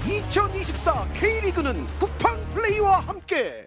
2024 K리그는 쿠팡 플레이와 함께.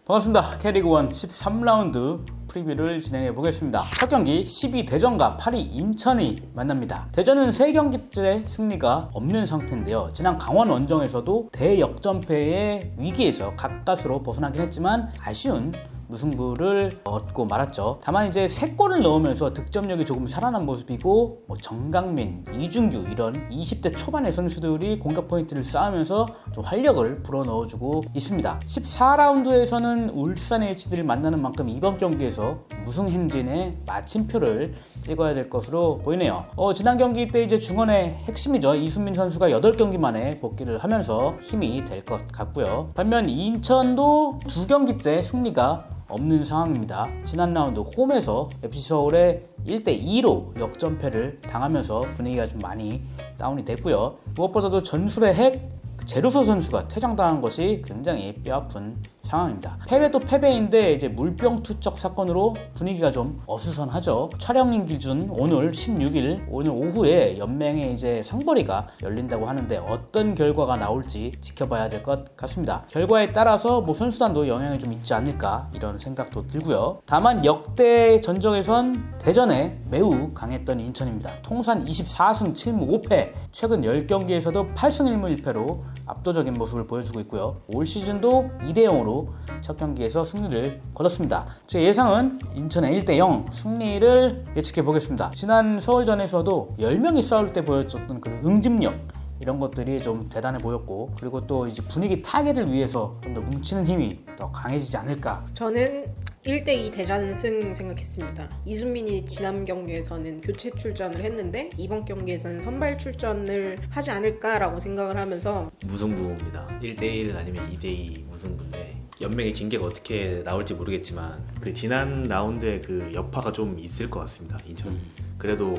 반갑습니다. K리그1 13라운드 프리뷰를 진행해 보겠습니다. 첫 경기 12대전과 8위 인천이 만납니다. 대전은 3경기째 승리가 없는 상태인데요. 지난 강원 원정에서도 대역전패의 위기에서 가까스로 벗어나긴 했지만 아쉬운 무승부를 얻고 말았죠. 다만 이제 3골을 넣으면서 득점력이 조금 살아난 모습이고 정강민, 이준규 이런 20대 초반의 선수들이 공격 포인트를 쌓으면서 좀 활력을 불어넣어주고 있습니다. 14라운드에서는 울산 HD를 만나는 만큼 이번 경기에서 무승 행진의 마침표를 찍어야 될 것으로 보이네요. 지난 경기 때 이제 중원의 핵심이죠. 이순민 선수가 8경기 만에 복귀를 하면서 힘이 될 것 같고요. 반면 인천도 2경기째 승리가 없는 상황입니다. 지난 라운드 홈에서 FC서울에 1대2로 역전패를 당하면서 분위기가 좀 많이 다운이 됐고요. 무엇보다도 전술의 핵 제루소 선수가 퇴장당한 것이 굉장히 뼈아픈 상황입니다. 패배도 패배인데 이제 물병 투척 사건으로 분위기가 좀 어수선하죠. 촬영일 기준 오늘 16일 오늘 오후에 연맹의 이제 상벌위가 열린다고 하는데 어떤 결과가 나올지 지켜봐야 될 것 같습니다. 결과에 따라서 선수단도 영향이 좀 있지 않을까 이런 생각도 들고요. 다만 역대 전적에선 대전에 매우 강했던 인천입니다. 통산 24승 7무 5패, 최근 10경기에서도 8승 1무 1패로 압도적인 모습을 보여주고 있고요. 올 시즌도 2대0으로 첫 경기에서 승리를 거뒀습니다. 제 예상은 인천의 1대0 승리를 예측해 보겠습니다. 지난 서울전에서도 10명이 싸울 때 보여줬던 그 응집력 이런 것들이 좀 대단해 보였고, 그리고 또 이제 분위기 타개를 위해서 좀 더 뭉치는 힘이 더 강해지지 않을까. 저는 1대2 대전승 생각했습니다. 이순민이 지난 경기에서는 교체 출전을 했는데 이번 경기에서는 선발 출전을 하지 않을까라고 생각을 하면서 무승부입니다. 1대1 아니면 2대2 무승부인데 연맹의 징계가 어떻게 나올지 모르겠지만 그 지난 라운드에 그 여파가 좀 있을 것 같습니다. 인천. 그래도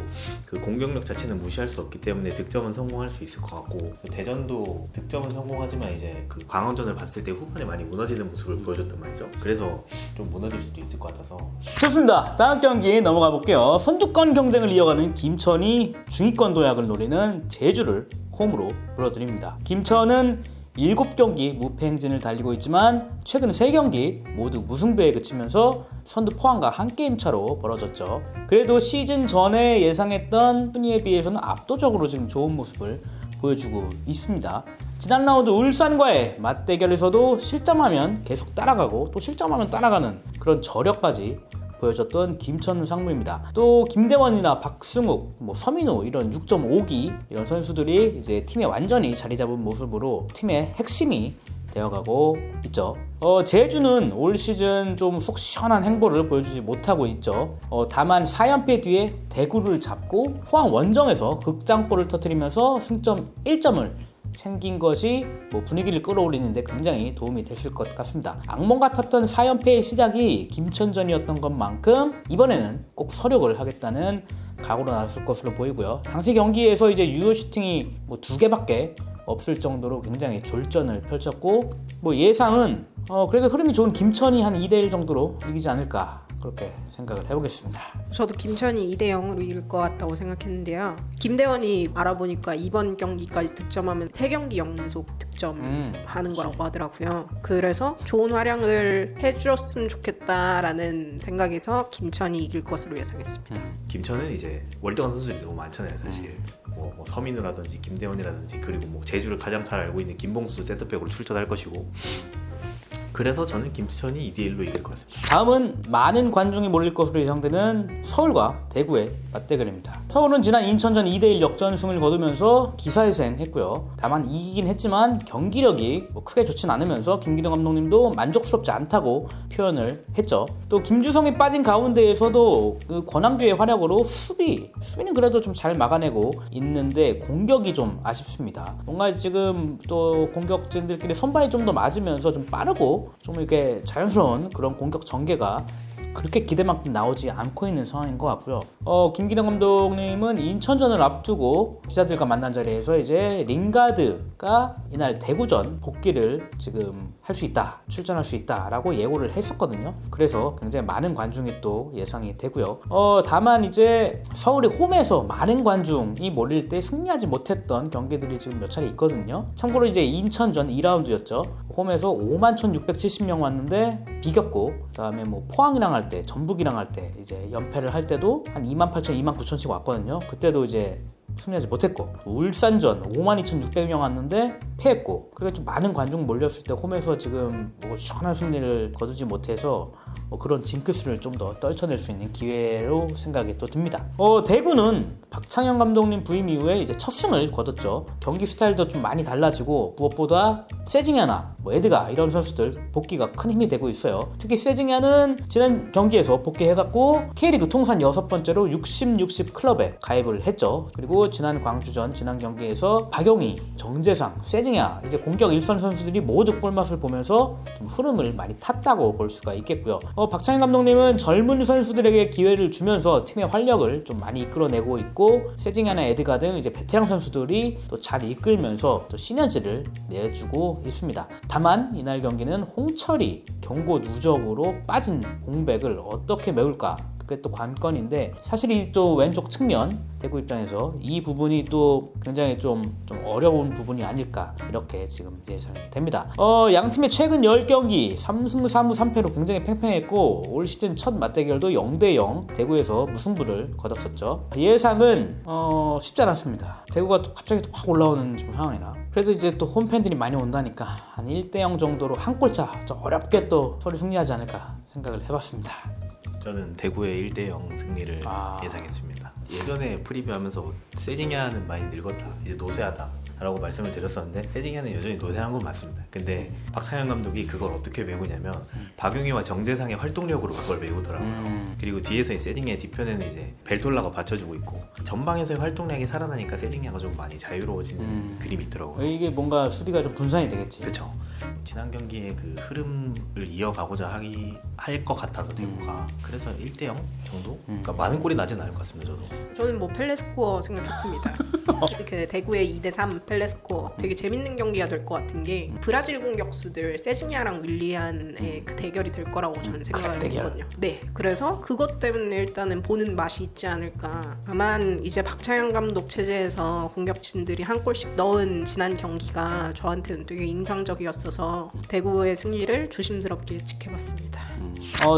그 공격력 자체는 무시할 수 없기 때문에 득점은 성공할 수 있을 것 같고, 대전도 득점은 성공하지만 이제 그 광원전을 봤을 때 후반에 많이 무너지는 모습을 보여줬단 말이죠. 그래서 좀 무너질 수도 있을 것 같아서. 좋습니다. 다음 경기 넘어가 볼게요. 선두권 경쟁을 이어가는 김천이 중위권 도약을 노리는 제주를 홈으로 불러드립니다. 김천은 7경기 무패 행진을 달리고 있지만 최근 3경기 모두 무승부에 그치면서 선두 포항과 한 게임 차로 벌어졌죠. 그래도 시즌 전에 예상했던 순위에 비해서는 압도적으로 지금 좋은 모습을 보여주고 있습니다. 지난 라운드 울산과의 맞대결에서도 실점하면 계속 따라가고 또 실점하면 따라가는 그런 저력까지 보여줬던 김천 상무입니다. 또 김대원이나 박승욱, 서민우 이런 6.5기 이런 선수들이 이제 팀에 완전히 자리 잡은 모습으로 팀의 핵심이 되어가고 있죠. 제주는 올 시즌 좀 속 시원한 행보를 보여주지 못하고 있죠. 다만 4연패 뒤에 대구를 잡고 포항 원정에서 극장골을 터뜨리면서 승점 1점을 챙긴 것이 분위기를 끌어올리는데 굉장히 도움이 됐을 것 같습니다. 악몽 같았던 4연패의 시작이 김천전이었던 것만큼 이번에는 꼭 서력을 하겠다는 각오로 나섰을 것으로 보이고요. 당시 경기에서 이제 유효 슈팅이 2개밖에 없을 정도로 굉장히 졸전을 펼쳤고, 예상은 그래도 흐름이 좋은 김천이 한 2대1 정도로 이기지 않을까 그렇게 생각을 해보겠습니다. 저도 김천이 2대0으로 이길 것 같다고 생각했는데요. 김대원이 알아보니까 이번 경기까지 득점하면 3경기 연속 득점하는 거라고 하더라고요. 그래서 좋은 활약을 해주었으면 좋겠다라는 생각에서 김천이 이길 것으로 예상했습니다. 김천은 이제 월등한 선수들이 너무 많잖아요, 사실. 서민우라든지 김대원이라든지, 그리고 제주를 가장 잘 알고 있는 김봉수 센터백으로 출전할 것이고, 그래서 저는 김천이 2대1로 이길 것 같습니다. 다음은 많은 관중이 몰릴 것으로 예상되는 서울과 대구의 맞대결입니다. 서울은 지난 인천전 2대1 역전승을 거두면서 기사회생했고요. 다만 이기긴 했지만 경기력이 크게 좋진 않으면서 김기동 감독님도 만족스럽지 않다고 표현을 했죠. 또 김주성이 빠진 가운데에서도 그 권한규의 활약으로 수비는 그래도 좀 잘 막아내고 있는데 공격이 좀 아쉽습니다. 뭔가 지금 또 공격진들끼리 선발이 좀 더 맞으면서 좀 빠르고 좀 이렇게 자연스러운 그런 공격 전개가 그렇게 기대만큼 나오지 않고 있는 상황인 것 같고요. 김기동 감독님은 인천전을 앞두고 기자들과 만난 자리에서 이제 링가드가 이날 대구전 복귀를 지금 할 수 있다, 출전할 수 있다라고 예고를 했었거든요. 그래서 굉장히 많은 관중이 또 예상이 되고요. 다만 이제 서울이 홈에서 많은 관중이 몰릴 때 승리하지 못했던 경기들이 지금 몇 차례 있거든요. 참고로 이제 인천전 2라운드였죠. 홈에서 51,670명 왔는데 비겼고, 그다음에 뭐 포항이랑 할 때, 전북이랑 할 때 이제 연패를 할 때도 한 28,000, 29,000씩 왔거든요. 그때도 이제 승리하지 못했고, 울산전 52,600명 왔는데 패했고, 그리고 좀 많은 관중 몰렸을 때 홈에서 지금 뭐 시원한 승리를 거두지 못해서 그런 징크스를 좀 더 떨쳐낼 수 있는 기회로 생각이 또 듭니다. 대구는 박창현 감독님 부임 이후에 이제 첫 승을 거뒀죠. 경기 스타일도 좀 많이 달라지고, 무엇보다 세징야나 에드가 이런 선수들 복귀가 큰 힘이 되고 있어요. 특히 세징야는 지난 경기에서 복귀해갖고 K리그 통산 6번째로 60 클럽에 가입을 했죠. 그리고 지난 광주전 지난 경기에서 박용희, 정재상, 세징야 이제 공격 일선 선수들이 모두 골맛을 보면서 좀 흐름을 많이 탔다고 볼 수가 있겠고요. 박창현 감독님은 젊은 선수들에게 기회를 주면서 팀의 활력을 좀 많이 이끌어내고 있고, 세징야나 에드가 등 이제 베테랑 선수들이 또 잘 이끌면서 또 시너지를 내주고 있습니다. 다만 이날 경기는 홍철이 경고 누적으로 빠진 공백을 어떻게 메울까, 그게 또 관건인데, 사실 이 또 왼쪽 측면 대구 입장에서 이 부분이 또 굉장히 좀 어려운 부분이 아닐까, 이렇게 지금 예상이 됩니다. 양 팀의 최근 10경기 3승 3무 3패로 굉장히 팽팽했고, 올 시즌 첫 맞대결도 0대0 대구에서 무승부를 거뒀었죠. 예상은 쉽지 않았습니다. 대구가 또 갑자기 확 올라오는 지금 상황이라, 그래도 이제 또 홈팬들이 많이 온다니까 한 1대0 정도로 한 골차 좀 어렵게 또 서울 승리하지 않을까 생각을 해봤습니다. 저는 대구의 1대0 승리를 예상했습니다. 예전에 프리뷰하면서 세징야는 많이 늙었다, 이제 노쇠하다 라고 말씀을 드렸었는데, 세징야는 여전히 노쇠한 건 맞습니다. 근데 박찬현 감독이 그걸 어떻게 메우냐면 박용희와 정재상의 활동력으로 그걸 메우더라고요. 그리고 뒤에서 세징야의 뒤편에는 이제 벨톨라가 받쳐주고 있고, 전방에서의 활동량이 살아나니까 세징야가 좀 많이 자유로워지는 그림이 있더라고요. 이게 뭔가 수비가 좀 분산이 되겠지. 그렇죠. 지난 경기의 그 흐름을 이어가고자 할 것 같아서 대구가 그래서 1대0 정도? 그러니까 많은 골이 나진 않을 것 같습니다. 저는 뭐 펠레스코어 생각했습니다. 그 대구의 2대3 펠레스코어 되게 재밌는 경기가 될 것 같은 게, 브라질 공격수들 세징야랑 윌리안의 그 대결이 될 거라고 저는 생각을 했거든요. 네, 그래서 그것 때문에 일단은 보는 맛이 있지 않을까. 다만 이제 박찬현 감독 체제에서 공격진들이 한 골씩 넣은 지난 경기가 저한테는 되게 인상적이었어서 대구의 승리를 조심스럽게 지켜봤습니다.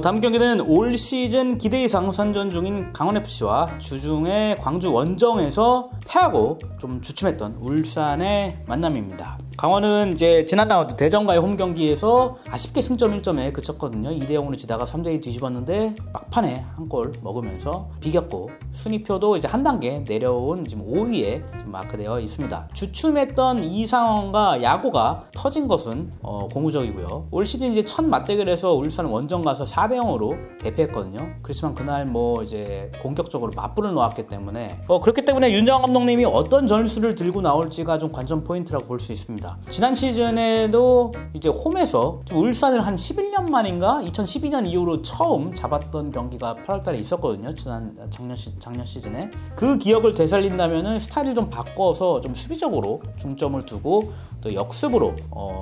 다음 경기는 올 시즌 기대 이상 선전 중인 강원FC와 주중에 광주 원정에서 패하고 좀 주춤했던 울산의 만남입니다. 강원은 이제 지난 라운드 대전과의 홈 경기에서 아쉽게 승점 1점에 그쳤거든요. 2대0으로 지다가 3대2 뒤집었는데 막판에 한 골 먹으면서 비겼고, 순위표도 이제 한 단계 내려온 지금 5위에 지금 마크되어 있습니다. 주춤했던 이 상황과 야구가 터진 것은 고무적이고요. 올 시즌 이제 첫 맞대결에서 울산 원정 가서 4대0으로 대패했거든요. 그렇지만 그날 뭐 이제 공격적으로 맞불을 놓았기 때문에 그렇기 때문에 윤정환 감독님이 어떤 전술을 들고 나올지가 좀 관전 포인트라고 볼 수 있습니다. 지난 시즌에도 이제 홈에서 울산을 한 11년 만인가 2012년 이후로 처음 잡았던 경기가 8월달에 있었거든요. 작년 시즌에 그 기억을 되살린다면은 스타일을 좀 바꿔서 좀 수비적으로 중점을 두고 또 역습으로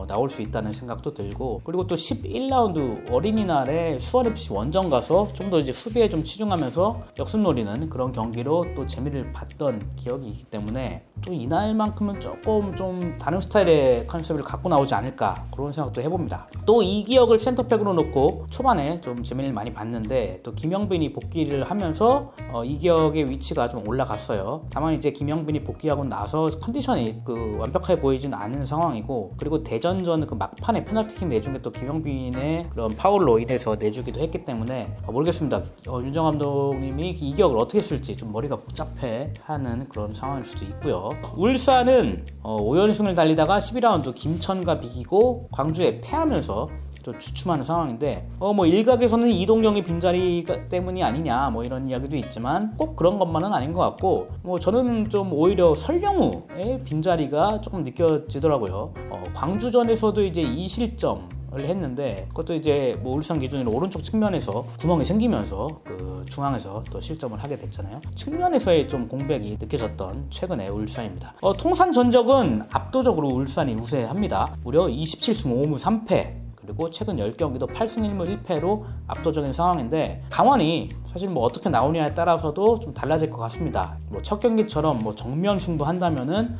나올 수 있다는 생각도 들고, 그리고 또 11라운드 어린이날에 수원FC 원정 가서 좀 더 이제 수비에 좀 치중하면서 역습 노리는 그런 경기로 또 재미를 봤던 기억이 있기 때문에 또 이날만큼은 조금 좀 다른 스타일의 컨셉을 갖고 나오지 않을까, 그런 생각도 해봅니다. 또 이기혁을 센터백으로 놓고 초반에 좀 재미를 많이 봤는데, 또 김영빈이 복귀를 하면서 이기혁의 위치가 좀 올라갔어요. 다만 이제 김영빈이 복귀하고 나서 컨디션이 완벽하게 보이진 않은 상황이고, 그리고 대전전 그 막판에 페널티킥 내준 게 또 김영빈의 그런 파울로 인해서 내주기도 했기 때문에 모르겠습니다. 윤정 감독님이 이기혁을 어떻게 쓸지 좀 머리가 복잡해하는 그런 상황일 수도 있고요. 울산은 5연승을 달리다가 12라운드 김천과 비기고 광주에 패하면서 좀 주춤하는 상황인데, 일각에서는 이동경의 빈자리 때문이 아니냐 이런 이야기도 있지만 꼭 그런 것만은 아닌 것 같고, 저는 좀 오히려 설명우의 빈자리가 조금 느껴지더라고요. 광주전에서도 이제 2실점 했는데 그것도 이제 뭐 울산 기준으로 오른쪽 측면에서 구멍이 생기면서 그 중앙에서 또 실점을 하게 됐잖아요. 측면에서의 좀 공백이 느껴졌던 최근의 울산입니다. 통산 전적은 압도적으로 울산이 우세합니다. 무려 27승 5무 3패. 그리고 최근 10경기도 8승 1무 1패로 압도적인 상황인데 강원이 사실 뭐 어떻게 나오냐에 따라서도 좀 달라질 것 같습니다. 뭐 첫 경기처럼 뭐 정면 승부한다면은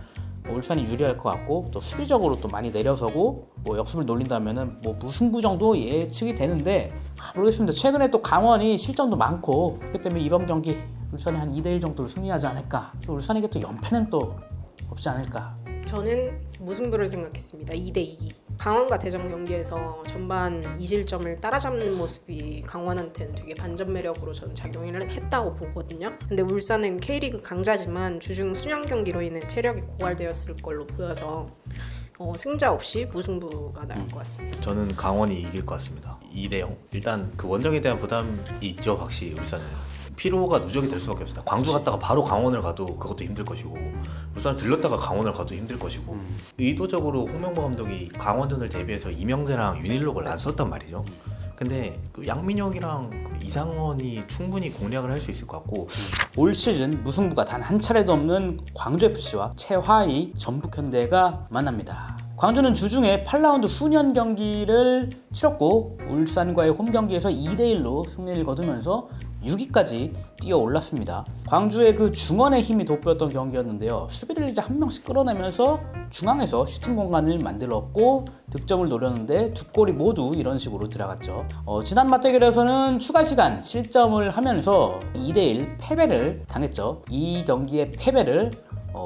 울산이 유리할 것 같고 또 수비적으로 또 많이 내려서고 뭐 역습을 노린다면은 뭐 무승부 정도 예측이 되는데 모르겠습니다. 최근에 또 강원이 실점도 많고 그렇기 때문에 이번 경기 울산이 한 2대1 정도로 승리하지 않을까. 또 울산에게 또 연패는 또 없지 않을까. 저는 무승부를 생각했습니다. 2대2. 강원과 대전 경기에서 전반 2실점을 따라잡는 모습이 강원한테는 되게 반전 매력으로 저는 작용을 했다고 보거든요. 근데 울산은 K리그 강자지만 주중 수년 경기로 인해 체력이 고갈되었을 걸로 보여서 승자 없이 무승부가 날 것 같습니다. 저는 강원이 이길 것 같습니다. 2대0. 일단 그 원정에 대한 부담이 있죠. 확실히 울산은. 피로가 누적이 될 수밖에 없습니다. 광주 갔다가 바로 강원을 가도 그것도 힘들 것이고 울산 들렀다가 강원을 가도 힘들 것이고 의도적으로 홍명보 감독이 강원전을 대비해서 이명재랑 윤일록을 안 썼단 말이죠. 근데 그 양민혁이랑 이상원이 충분히 공략을 할 수 있을 것 같고 올 시즌 무승부가 단 한 차례도 없는 광주FC와 최하위 전북현대가 만납니다. 광주는 주중에 8라운드 후년 경기를 치렀고 울산과의 홈 경기에서 2대1로 승리를 거두면서 6위까지 뛰어 올랐습니다. 광주의 그 중원의 힘이 돋보였던 경기였는데요. 수비를 이제 한 명씩 끌어내면서 중앙에서 슈팅 공간을 만들었고 득점을 노렸는데 두 골이 모두 이런 식으로 들어갔죠. 지난 맞대결에서는 추가 시간 실점을 하면서 2대1 패배를 당했죠. 이 경기의 패배를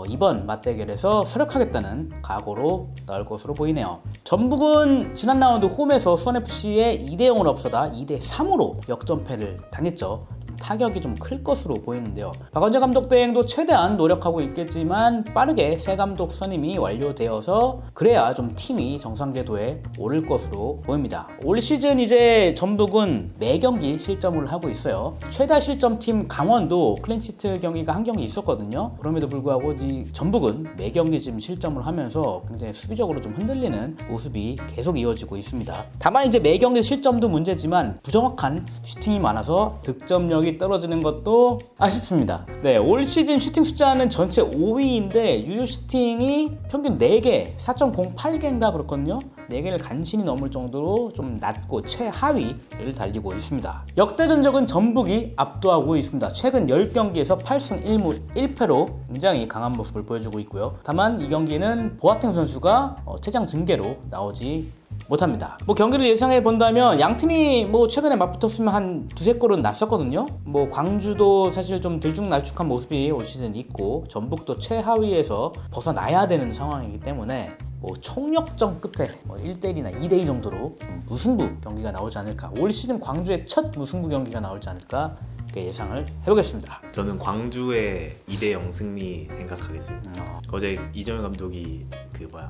이번 맞대결에서 수력하겠다는 각오로 나올 것으로 보이네요. 전북은 지난 라운드 홈에서 수원FC에 2대0으로 앞서다 2대3으로 역전패를 당했죠. 타격이 좀 클 것으로 보이는데요. 박원재 감독 대행도 최대한 노력하고 있겠지만 빠르게 새 감독 선임이 완료되어서 그래야 좀 팀이 정상 궤도에 오를 것으로 보입니다. 올 시즌 이제 전북은 매 경기 실점을 하고 있어요. 최다 실점팀 강원도 클린시트 경기가 한 경기 있었거든요. 그럼에도 불구하고 이 전북은 매 경기 지금 실점을 하면서 굉장히 수비적으로 좀 흔들리는 모습이 계속 이어지고 있습니다. 다만 이제 매 경기 실점도 문제지만 부정확한 슈팅이 많아서 득점력이 떨어지는 것도 아쉽습니다. 네, 올 시즌 슈팅 숫자는 전체 5위인데 유효 슈팅이 평균 4개, 4.08개인가 그렇거든요. 4개를 간신히 넘을 정도로 좀 낮고 최하위를 달리고 있습니다. 역대 전적은 전북이 압도하고 있습니다. 최근 10경기에서 8승 1무 1패로 굉장히 강한 모습을 보여주고 있고요. 다만 이 경기는 보아탱 선수가 퇴장 징계로 나오지 못합니다. 뭐 경기를 예상해 본다면 양 팀이 뭐 최근에 맞붙었으면 한 두세 골은 났었거든요. 뭐 광주도 사실 좀 들쭉날쭉한 모습이 올 시즌 있고 전북도 최하위에서 벗어나야 되는 상황이기 때문에 뭐 총력전 끝에 1대1이나 2대2 정도로 무승부 경기가 나오지 않을까. 올 시즌 광주의 첫 무승부 경기가 나오지 않을까 예상을 해보겠습니다. 저는 광주의 2대0 승리 생각하겠습니다. 어제 이정현 감독이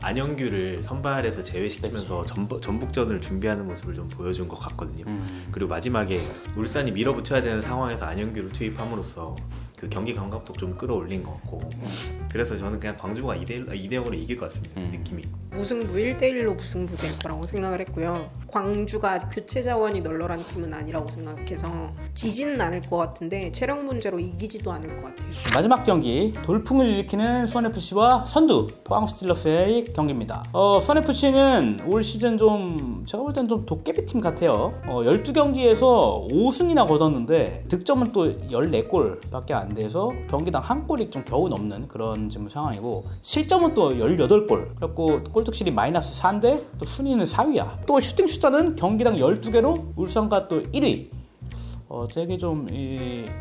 안영규를 선발해서 제외시키면서 전북전을 준비하는 모습을 좀 보여준 것 같거든요. 그리고 마지막에 울산이 밀어붙여야 되는 상황에서 안영규를 투입함으로써 그 경기 감각도 좀 끌어올린 것 같고 그래서 저는 그냥 광주가 2대0으로 이길 것 같습니다. 느낌이. 무승부 1대1로 무승부 될 거라고 생각을 했고요. 광주가 교체 자원이 널널한 팀은 아니라고 생각해서 지지는 않을 것 같은데 체력 문제로 이기지도 않을 것 같아요. 마지막 경기 돌풍을 일으키는 수원FC와 선두 포항 스틸러스의 경기입니다. 수원FC는 올 시즌 좀 제가 볼 때는 좀 도깨비 팀 같아요. 12경기에서 5승이나 거뒀는데 득점은 또 14골밖에 안 돼서 경기당 한 골이 좀 겨우 넘는 그런 지금 상황이고 실점은 또 18골 그래갖고 골득실이 마이너스 4인데 또 순위는 4위야. 또 슈팅 숫자는 경기당 12개로 울산과 또 1위. 되게 좀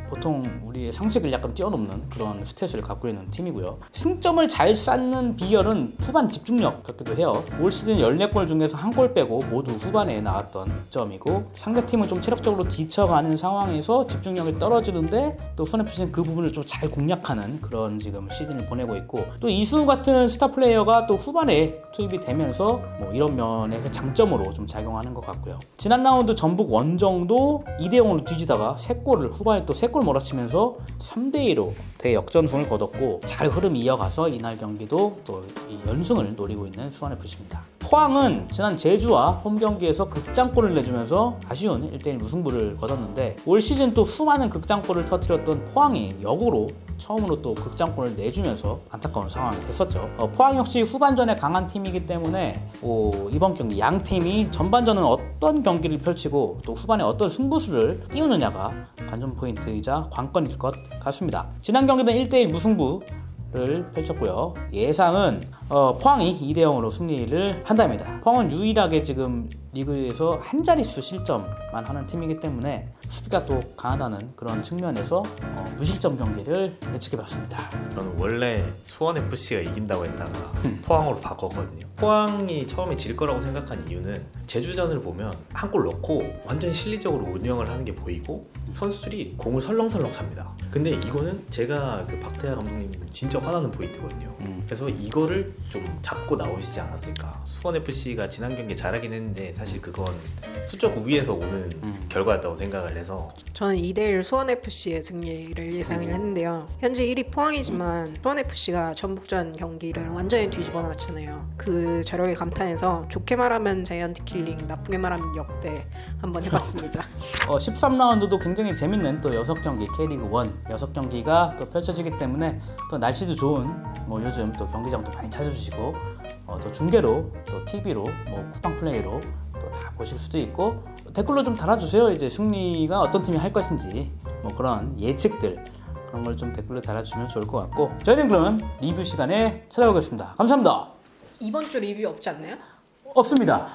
보통 우리의 상식을 약간 뛰어넘는 그런 스탯을 갖고 있는 팀이고요. 승점을 잘 쌓는 비결은 후반 집중력 같기도 해요. 올 시즌 14골 중에서 한 골 빼고 모두 후반에 나왔던 득점이고 상대팀은 좀 체력적으로 지쳐가는 상황에서 집중력이 떨어지는데 또 수원FC는 그 부분을 좀 잘 공략하는 그런 지금 시즌을 보내고 있고 또 이승우 같은 스타 플레이어가 또 후반에 투입이 되면서 뭐 이런 면에서 장점으로 좀 작용하는 것 같고요. 지난 라운드 전북 원정도 2대0으로 뒤지다가 3골을 후반에 또 3골 몰아치면서 3대2로 대역전승을 거뒀고 잘 흐름 이어가서 이날 경기도 또 이 연승을 노리고 있는 수원FC입니다. 포항은 지난 제주와 홈 경기에서 극장골을 내주면서 아쉬운 1대1 무승부를 거뒀는데 올 시즌 또 수많은 극장골을 터뜨렸던 포항이 역으로 처음으로 또 극장골을 내주면서 안타까운 상황이 됐었죠. 포항 역시 후반전에 강한 팀이기 때문에 이번 경기 양 팀이 전반전은 어떤 경기를 펼치고 또 후반에 어떤 승부수를 띄우느냐가 관전 포인트이자 관건일 것 같습니다. 지난 경기는 1대1 무승부를 펼쳤고요. 예상은 포항이 2대0으로 승리를 한답니다. 포항은 유일하게 지금 리그에서 한 자릿수 실점만 하는 팀이기 때문에 수비가 또 강하다는 그런 측면에서 무실점 경기를 예측해봤습니다. 저는 원래 수원FC가 이긴다고 했다가 포항으로 바꿨거든요. 포항이 처음에 질 거라고 생각한 이유는 제주전을 보면 한 골 넣고 완전 실리적으로 운영을 하는 게 보이고 선수들이 공을 설렁설렁 찹니다. 근데 이거는 제가 그 박태하 감독님 진짜 화나는 포인트거든요. 그래서 이거를 좀 잡고 나오시지 않았을까. 수원FC가 지난 경기에 잘하긴 했는데 사실 그건 수적 우위에서 오는 결과였다고 생각을 해서 저는 2대1 수원FC의 승리를 예상을 했는데요. 현재 1위 포항이지만 수원FC가 전북전 경기를 완전히 뒤집어 놨잖아요. 그 저력에 감탄해서 좋게 말하면 자이언트 킬링, 나쁘게 말하면 역배 한번 해봤습니다. 13라운드도 굉장히 재밌는 또 6경기 K리그 1 6경기가 또 펼쳐지기 때문에 또 날씨도 좋은 요즘 또 경기장도 많이 찾아주시고 또 중계로 또 TV로 쿠팡 플레이로 또 다 보실 수도 있고 댓글로 좀 달아주세요. 이제 승리가 어떤 팀이 할 것인지 그런 예측들 그런 걸 좀 댓글로 달아주시면 좋을 것 같고 저희는 그러면 리뷰 시간에 찾아오겠습니다. 감사합니다. 이번 주 리뷰 없지 않나요? 없습니다.